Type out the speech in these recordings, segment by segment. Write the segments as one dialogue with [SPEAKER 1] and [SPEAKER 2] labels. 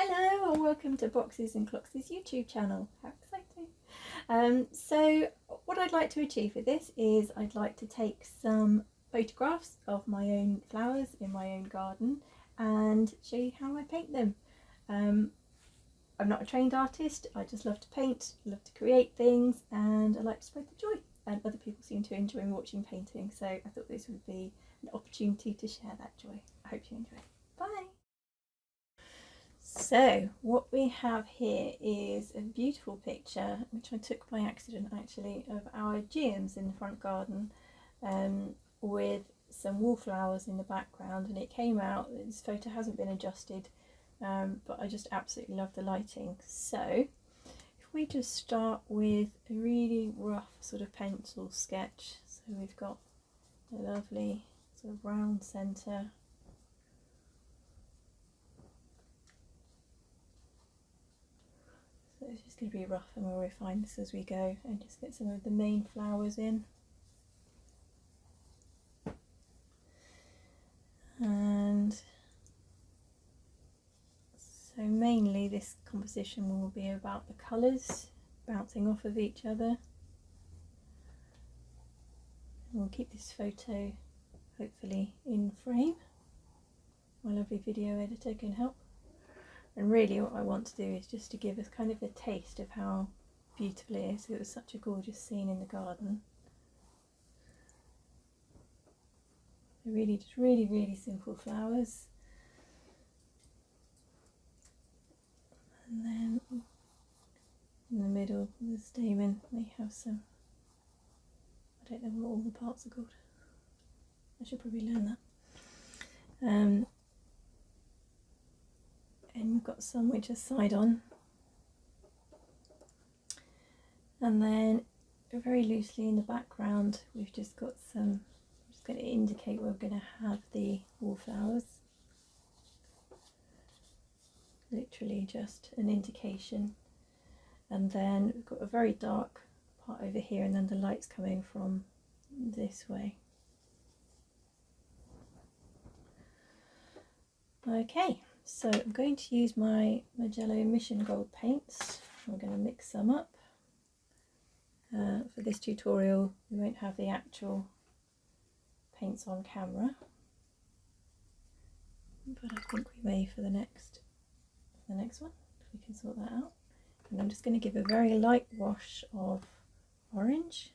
[SPEAKER 1] Hello and welcome to Boxes and Clox's YouTube channel. How exciting! So what I'd like to achieve with this is I'd like to take some photographs of my own flowers in my own garden and show you how I paint them. I'm not a trained artist, I just love to paint, love to create things, and I like to spread the joy, and other people seem to enjoy watching painting, so I thought this would be an opportunity to share that joy. I hope you enjoy. Bye! So what we have here is a beautiful picture which I took by accident actually of our Geums in the front garden, with some wallflowers in the background, and it came out, this photo hasn't been adjusted, but I just absolutely love the lighting. So if we just start with a really rough sort of pencil sketch, so we've got a lovely sort of round centre. So it's just going to be rough, and we'll refine this as we go and just get some of the main flowers in. And so mainly this composition will be about the colours bouncing off of each other. And we'll keep this photo hopefully in frame. My lovely video editor can help. And really what I want to do is just to give us kind of a taste of how beautiful it is. It was such a gorgeous scene in the garden. Really, just really simple flowers. And then in the middle, the stamen may have some, I don't know what all the parts are called. I should probably learn that. And we've got some which are side on, and then very loosely in the background we've just got some, I'm just going to indicate where we're going to have the wallflowers, literally just an indication. And then we've got a very dark part over here, and then the light's coming from this way. Okay. So I'm going to use my Magello Mission Gold paints. I'm going to mix some up. For this tutorial we won't have the actual paints on camera, but I think we may for the next one, if we can sort that out. And I'm just going to give a very light wash of orange,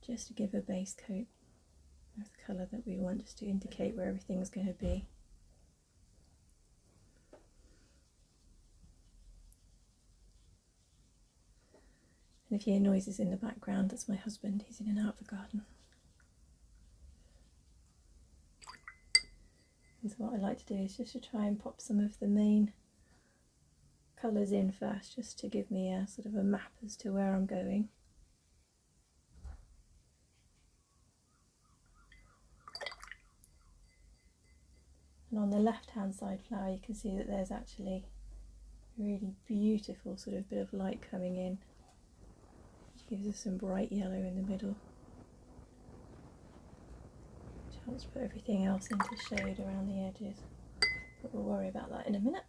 [SPEAKER 1] just to give a base coat of the colour that we want, just to indicate where everything's going to be. And if you hear noises in the background, that's my husband, he's in and out of the garden. And so what I like to do is just to try and pop some of the main colours in first, just to give me a sort of a map as to where I'm going. And on the left hand side flower you can see that there's actually a really beautiful sort of bit of light coming in, which gives us some bright yellow in the middle, which helps put everything else into shade around the edges, but we'll worry about that in a minute.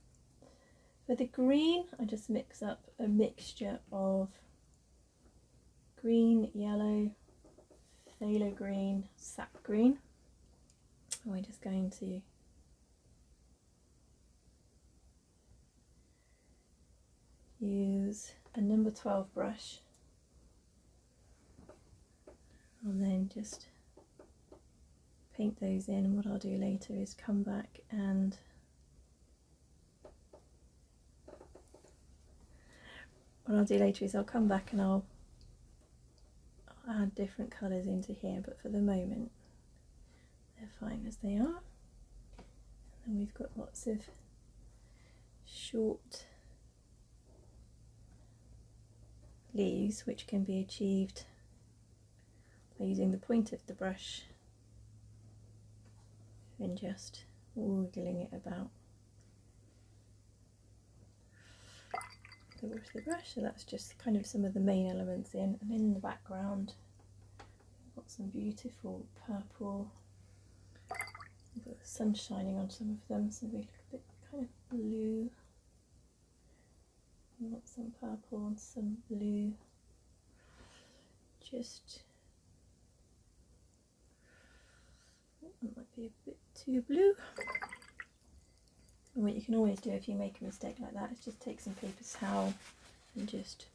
[SPEAKER 1] For the green I just mix up a mixture of green, yellow, phthalo green, sap green, and we're just going to use a number 12 brush, and then just paint those in. And what I'll do later is come back and I'll come back and I'll add different colours into here, but for the moment they're fine as they are. And we've got lots of short leaves which can be achieved by using the point of the brush and just wiggling it about with the brush. So that's just kind of some of the main elements in, and in the background we've got some beautiful purple, we've got sun shining on some of them, so they look a bit kind of blue. We want some purple and some blue. Just, that might be a bit too blue. And what you can always do if you make a mistake like that is just take some paper towel and just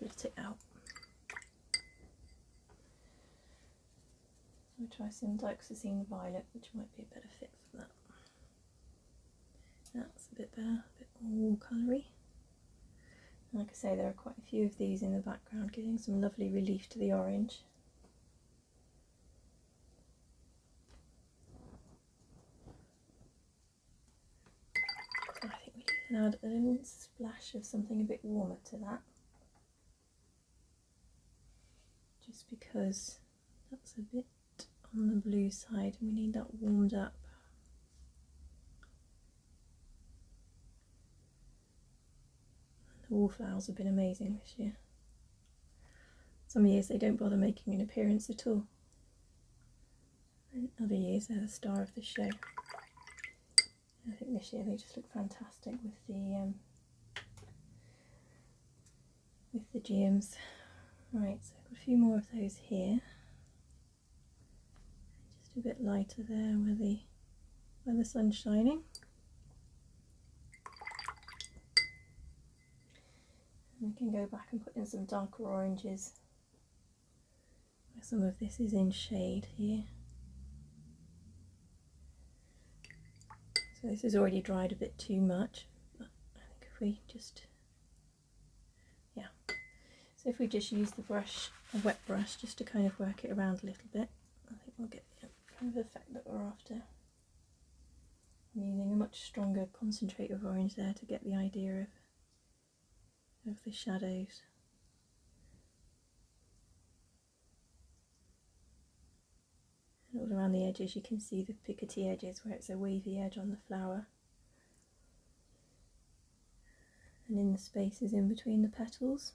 [SPEAKER 1] blot it out. I'll try some dioxazine violet, which might be a better fit for that. That's a bit better, a bit more watercolour-y. Like I say, there are quite a few of these in the background, giving some lovely relief to the orange. So I think we can add a little splash of something a bit warmer to that, just because that's a bit on the blue side and we need that warmed up. The wallflowers have been amazing this year. Some years they don't bother making an appearance at all, and other years they're the star of the show. I think this year they just look fantastic with the Geums. Right, so I've got a few more of those here. Just a bit lighter there where the sun's shining. And we can go back and put in some darker oranges where some of this is in shade here. So this is already dried a bit too much, but I think if we just, yeah. So if we just use the brush, a wet brush, just to kind of work it around a little bit, I think we'll get the kind of effect that we're after. I'm using a much stronger concentrate of orange there to get the idea of the shadows. And all around the edges you can see the pickety edges where it's a wavy edge on the flower. And in the spaces in between the petals.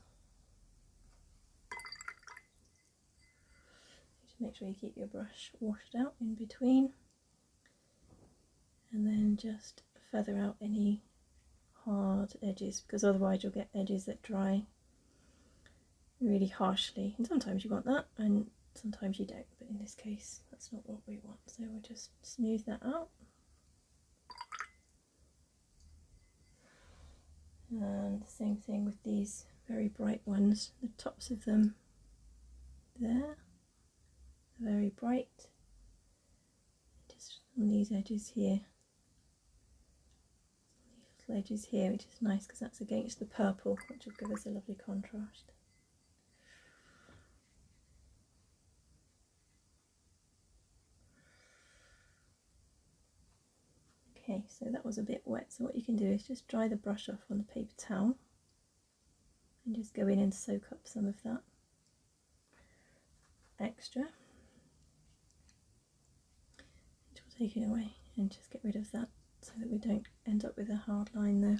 [SPEAKER 1] Just make sure you keep your brush washed out in between. And then just feather out any hard edges, because otherwise you'll get edges that dry really harshly, and sometimes you want that and sometimes you don't, but in this case that's not what we want, so we'll just smooth that out. And the same thing with these very bright ones, the tops of them there, very bright, just on these edges here. Edges here, which is nice because that's against the purple, which will give us a lovely contrast. Okay, so that was a bit wet, so what you can do is just dry the brush off on the paper towel and just go in and soak up some of that extra, which will take it away, and just get rid of that so that we don't end up with a hard line there.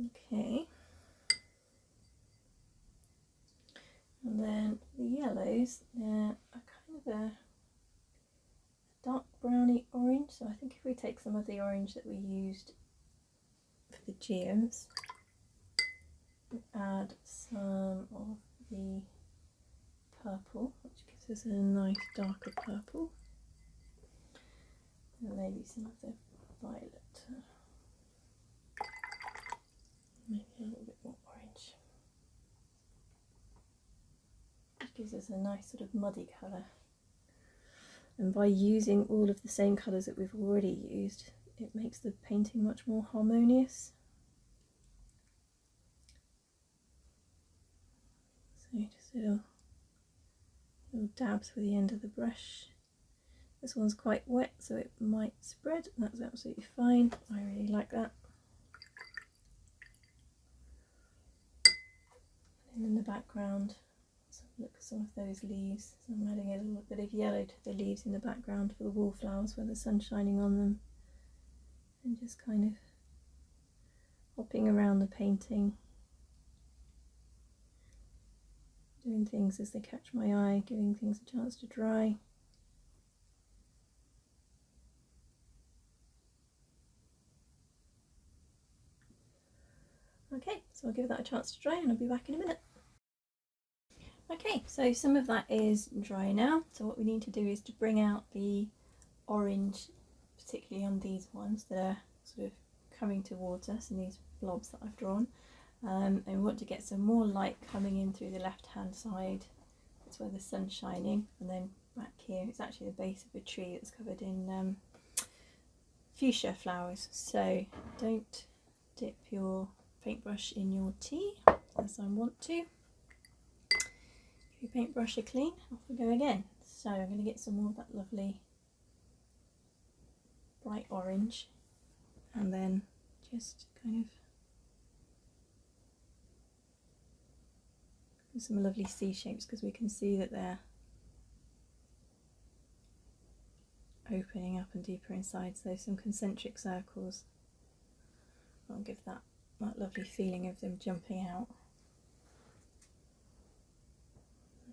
[SPEAKER 1] Okay, and then the yellows, they're a kind of a dark browny orange, so I think if we take some of the orange that we used for the Geums, add some of the purple, which gives us a nice darker purple. And maybe some of the violet, maybe a little bit more orange, which gives us a nice sort of muddy colour. And by using all of the same colours that we've already used, it makes the painting much more harmonious. So just little dabs with the end of the brush. This one's quite wet, so it might spread. That's absolutely fine. I really like that. And in the background, let's have a look at some of those leaves. So I'm adding a little bit of yellow to the leaves in the background for the wallflowers where the sun's shining on them. And just kind of hopping around the painting. doing things as they catch my eye, giving things a chance to dry. Okay, so I'll give that a chance to dry and I'll be back in a minute. Okay, so some of that is dry now, so what we need to do is to bring out the orange, particularly on these ones that are sort of coming towards us and these blobs that I've drawn. And we want to get some more light coming in through the left hand side. That's where the sun's shining, and then back here it's actually the base of a tree that's covered in fuchsia flowers. So don't dip your paintbrush in your tea as I want to. Give your paintbrush a clean, off we go again. So I'm going to get some more of that lovely bright orange and then just kind of some lovely C shapes because we can see that they're opening up and deeper inside, so some concentric circles. I'll give that lovely feeling of them jumping out.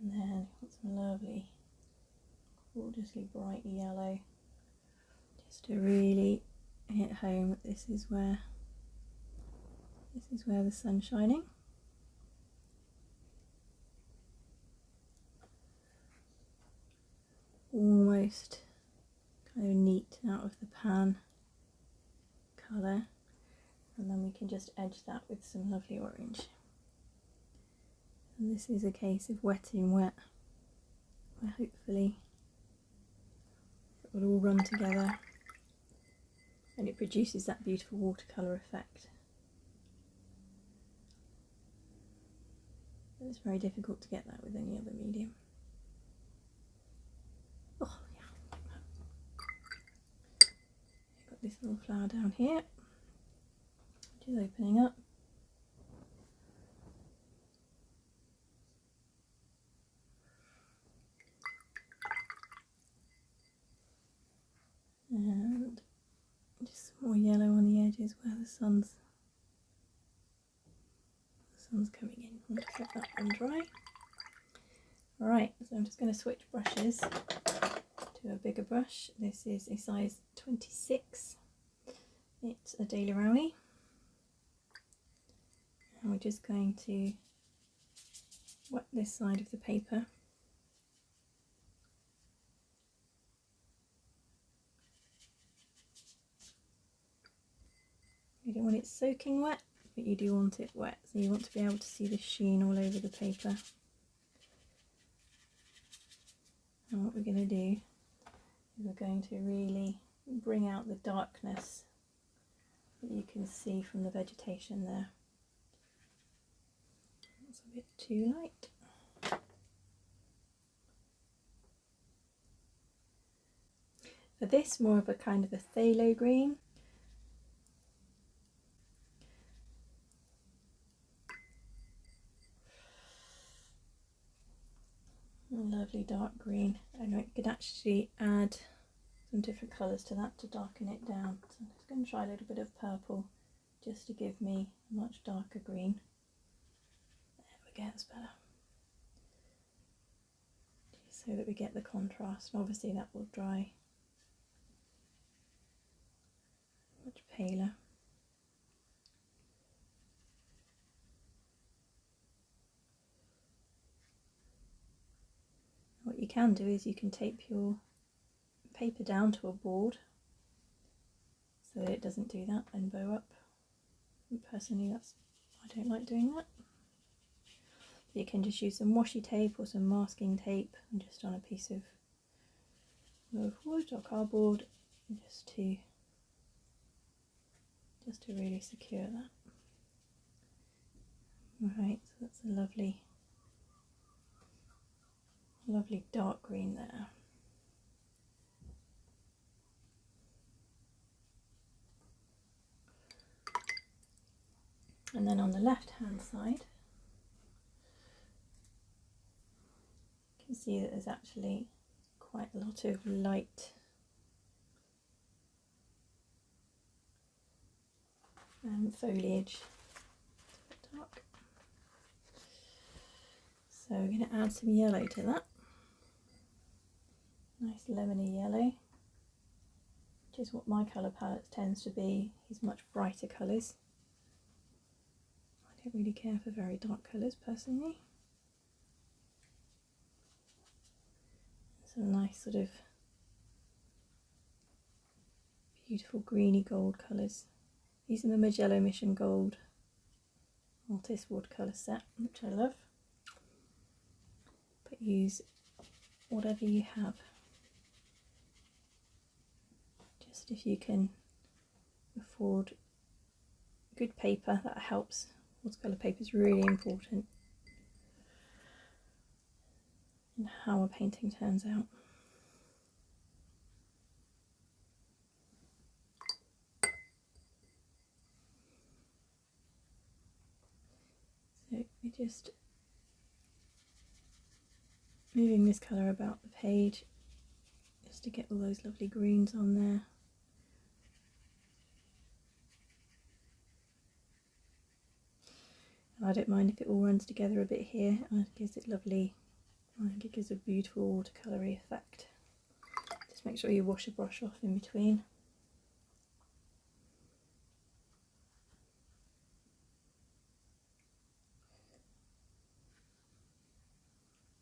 [SPEAKER 1] And then some lovely gorgeously bright yellow, just to really hit home that this is where the sun's shining. Almost kind of neat out of the pan colour, and then we can just edge that with some lovely orange. And this is a case of wetting wet, where hopefully it will all run together and it produces that beautiful watercolour effect. But it's very difficult to get that with any other medium. Oh yeah. Got this little flower down here, which is opening up. And just some more yellow on the edges where the sun's coming in. I'm going to let that one dry. Alright, so I'm just going to switch brushes to a bigger brush. This is a size 26. It's a Daily Rowney. And we're just going to wet this side of the paper. You don't want it soaking wet, but you do want it wet, so you want to be able to see the sheen all over the paper. And what we're going to do is we're going to really bring out the darkness that you can see from the vegetation there. It's a bit too light. For this, more of a kind of a phthalo green. A lovely dark green, and I could actually add some different colours to that to darken it down. So I'm just going to try a little bit of purple just to give me a much darker green. There we go, that's better. Just so that we get the contrast, and obviously that will dry much paler. What you can do is you can tape your paper down to a board so that it doesn't do that and bow up. And personally, I don't like doing that. You can just use some washi tape or some masking tape and just on a piece of wood or cardboard just to really secure that. Right, so that's a lovely dark green there. And then on the left hand side, you can see that there's actually quite a lot of light foliage. It's a bit dark. So we're going to add some yellow to that. Nice lemony yellow, which is what my colour palette tends to be, is much brighter colours. I don't really care for very dark colours personally. Some nice sort of beautiful greeny gold colours. These are the Magello Mission Gold Artist Watercolour set, which I love. But use whatever you have. Just if you can afford good paper, that helps. Watercolour paper is really important in how a painting turns out. So we're just moving this colour about the page just to get all those lovely greens on there. And I don't mind if it all runs together a bit here, it gives it lovely, I think it gives a beautiful watercolour-y effect. Just make sure you wash a brush off in between.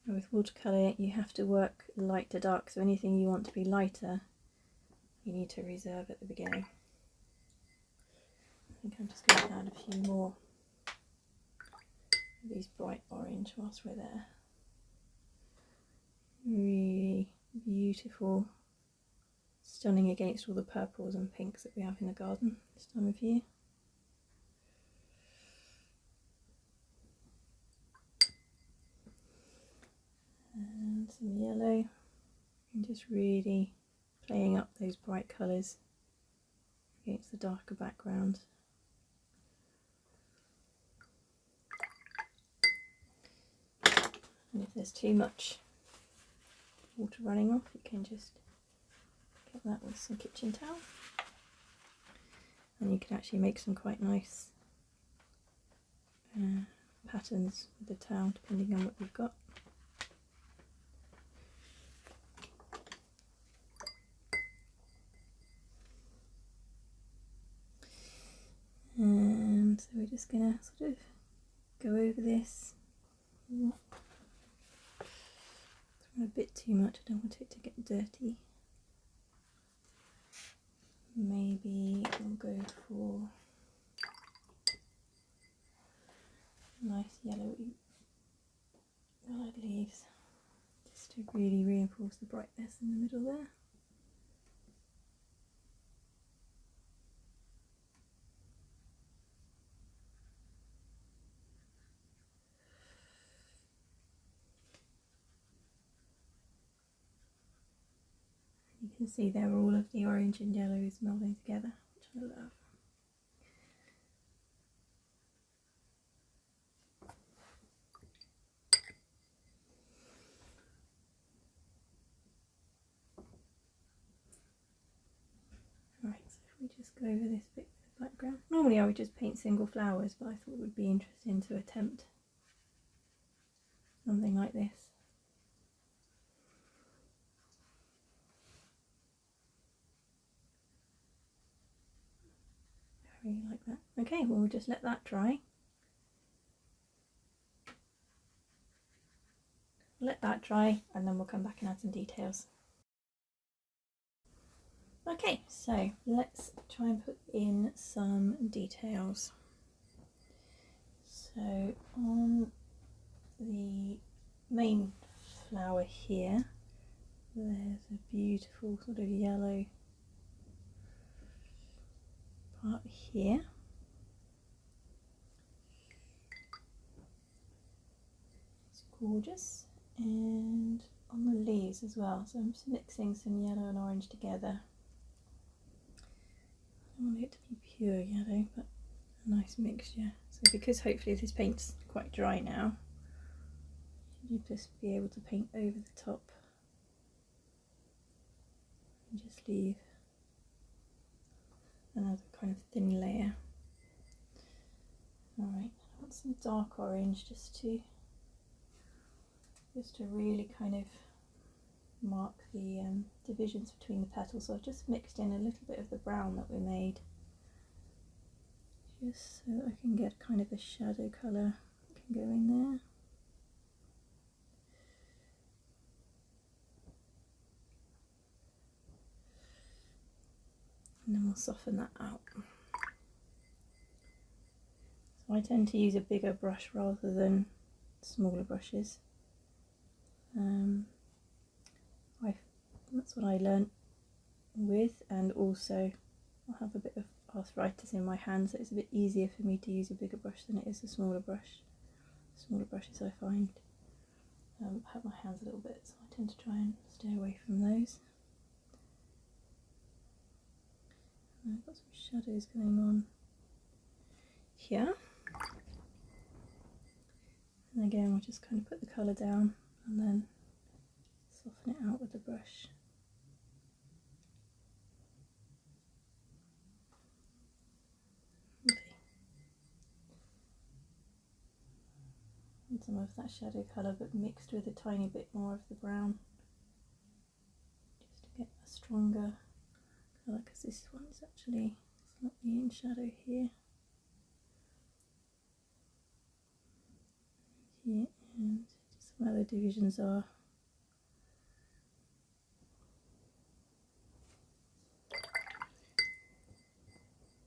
[SPEAKER 1] And with watercolour you have to work light to dark, so anything you want to be lighter you need to reserve at the beginning. I think I'm just going to add a few more of these bright orange whilst we're there. Really beautiful, stunning against all the purples and pinks that we have in the garden this time of year. And some yellow, and just really playing up those bright colours against the darker background. And if there's too much water running off, you can just get that with some kitchen towel, and you can actually make some quite nice patterns with the towel depending on what you've got. And so we're just going to sort of go over this. A bit too much, I don't want it to get dirty. Maybe we'll go for nice yellowy coloured leaves, just to really reinforce the brightness in the middle there. You can see there all of the orange and yellow is melding together, which I love. Right, so if we just go over this bit with the background. Normally I would just paint single flowers, but I thought it would be interesting to attempt something like this. I really like that. Okay, well we'll just let that dry. Let that dry and then we'll come back and add some details. Okay, so let's try and put in some details. So on the main flower here, there's a beautiful sort of yellow part here. It's gorgeous. And on the leaves as well, so I'm just mixing some yellow and orange together. I don't want it to be pure yellow, but a nice mixture. So because hopefully this paint's quite dry now, you'll just be able to paint over the top and just leave another kind of thin layer. Alright, I want some dark orange just to just to really kind of mark the divisions between the petals. So I've just mixed in a little bit of the brown that we made, just so that I can get kind of a shadow colour that can go in there. And then we'll soften that out. So I tend to use a bigger brush rather than smaller brushes. That's what I learnt with, and also I have a bit of arthritis in my hands, so it's a bit easier for me to use a bigger brush than it is a smaller brush. Smaller brushes, I find, hurt my hands a little bit, so I tend to try and stay away from those. And I've got some shadows going on here, and again we'll just kind of put the colour down and then soften it out with the brush. Okay. And some of that shadow colour, but mixed with a tiny bit more of the brown, just to get a stronger colour, because this one's actually slightly in shadow here. Here, and just where the divisions are.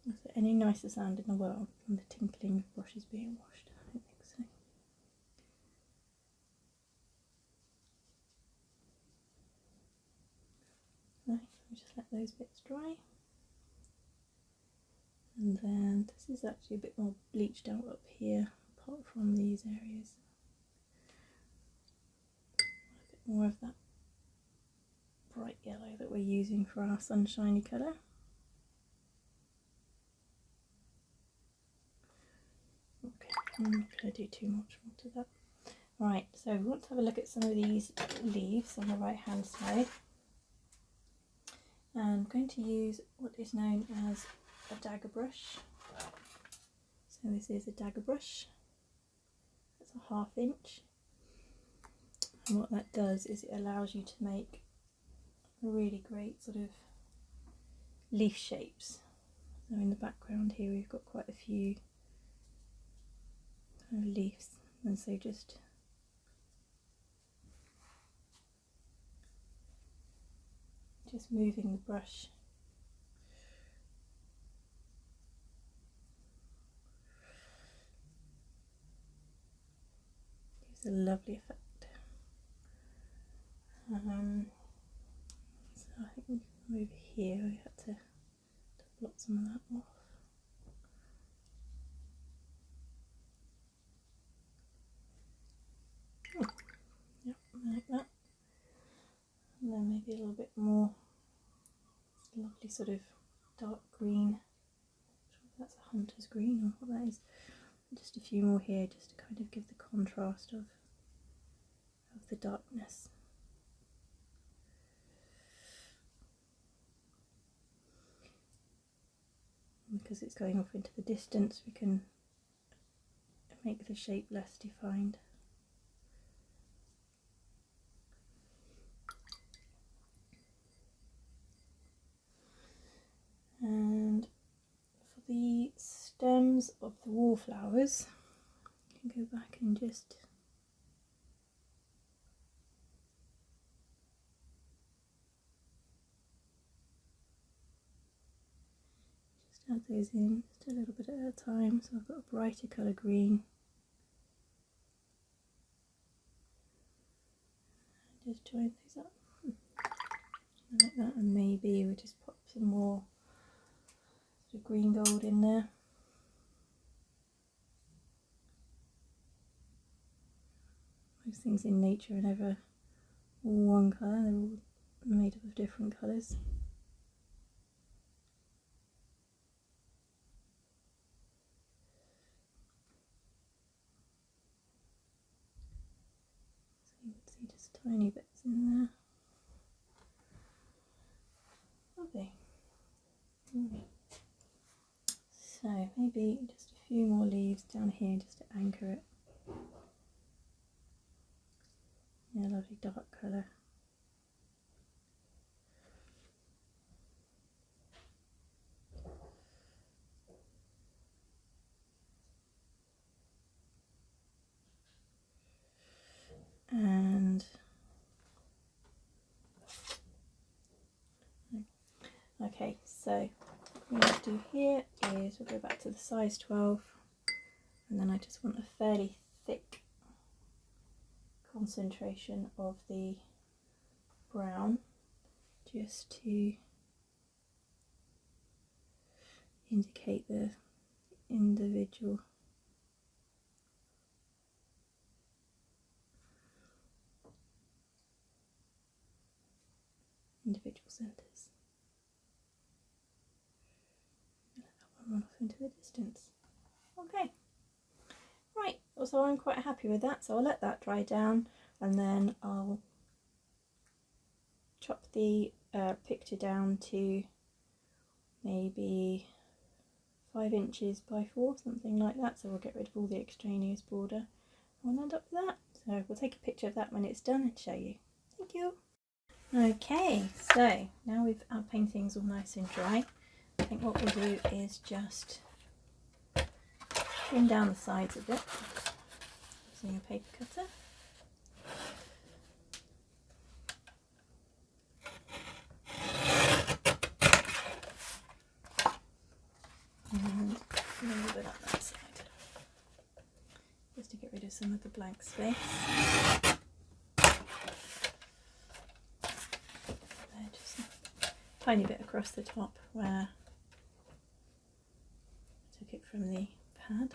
[SPEAKER 1] Is there any nicer sound in the world than the tinkling of brushes being washed? I don't think so. Right, I'll just let those bits dry. And then this is actually a bit more bleached out up here, apart from these areas. A bit more of that bright yellow that we're using for our sunshiny colour. Okay, I'm not going to do too much more to that. Right, so we want to have a look at some of these leaves on the right hand side. I'm going to use what is known as a dagger brush. So this is a dagger brush. That's a 1/2 inch. And what that does is it allows you to make really great sort of leaf shapes. So in the background here we've got quite a few kind of leaves, and so just moving the brush gives a lovely effect. So I think over here we had to blot some of that off. Oh, yep, like that. And then maybe a little bit more lovely sort of dark green. I'm not sure if that's a hunter's green or what that is. Just a few more here, just to kind of give the contrast of the darkness. Because it's going off into the distance, we can make the shape less defined. And for the stems of the wallflowers, you can go back and just add those in just a little bit at a time. So I've got a brighter colour green. And just join these up like that, and maybe we'll just pop some more sort of green gold in there. Most things in nature are never all one colour, they're all made up of different colours. So you can see just tiny bits in there. Lovely. Right. So maybe just a few more leaves down here just to anchor it. a lovely dark colour. And okay, so what we're going to do here is we'll go back to the size 12, and then I just want a fairly thick concentration of the brown, just to indicate the individual centres. Let that one run off into the distance. Okay, right, so I'm quite happy with that, so I'll let that dry down, and then I'll chop the picture down to maybe 5 inches by 4, something like that, so we'll get rid of all the extraneous border. We'll end up with that, so we'll take a picture of that when it's done and show you. Thank you. Okay, so now our painting's all nice and dry, I think what we'll do is just trim down the sides a bit using a paper cutter. And a little bit up that side, just to get rid of some of the blank space. Just a tiny bit across the top where I took it from the pad.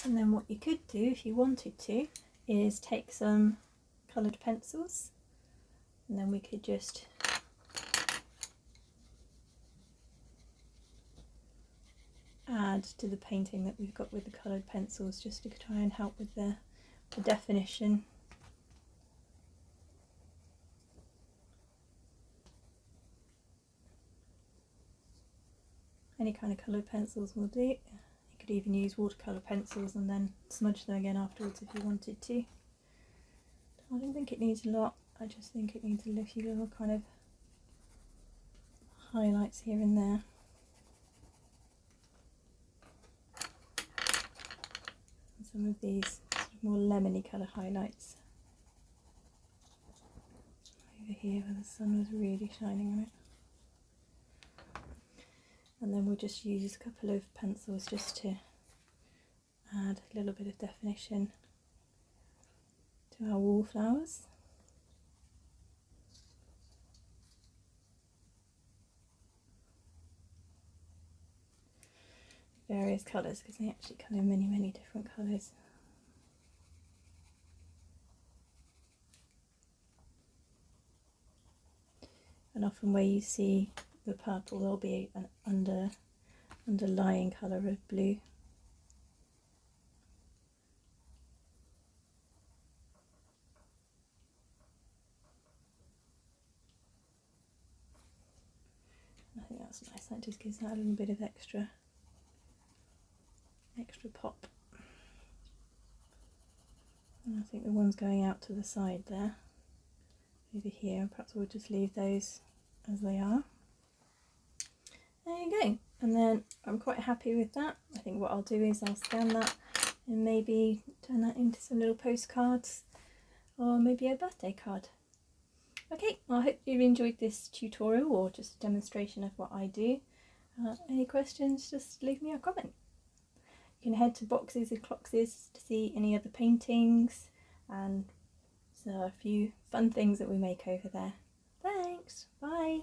[SPEAKER 1] And then what you could do if you wanted to is take some coloured pencils, and then we could just add to the painting that we've got with the coloured pencils, just to try and help with the definition. Any kind of coloured pencils will do. You could even use watercolour pencils and then smudge them again afterwards if you wanted to. I don't think it needs a lot, I just think it needs a few little kind of highlights here and there. And some of these sort of more lemony colour highlights over here where the sun was really shining on it. And then we'll just use a couple of pencils just to add a little bit of definition to our wallflowers. Various colours, because they actually come in many different colours. And often where you see the purple, there'll be an underlying colour of blue. I think that's nice, that just gives that a little bit of extra pop. And I think the ones going out to the side there, over here, perhaps we'll just leave those as they are. There you go, and then I'm quite happy with that. I think what I'll do is I'll scan that and maybe turn that into some little postcards or maybe a birthday card. Okay, well, I hope you enjoyed this tutorial or just a demonstration of what I do. Any questions, just leave me a comment. You can head to Boxes and Cloxes to see any other paintings and a few fun things that we make over there. Thanks, bye!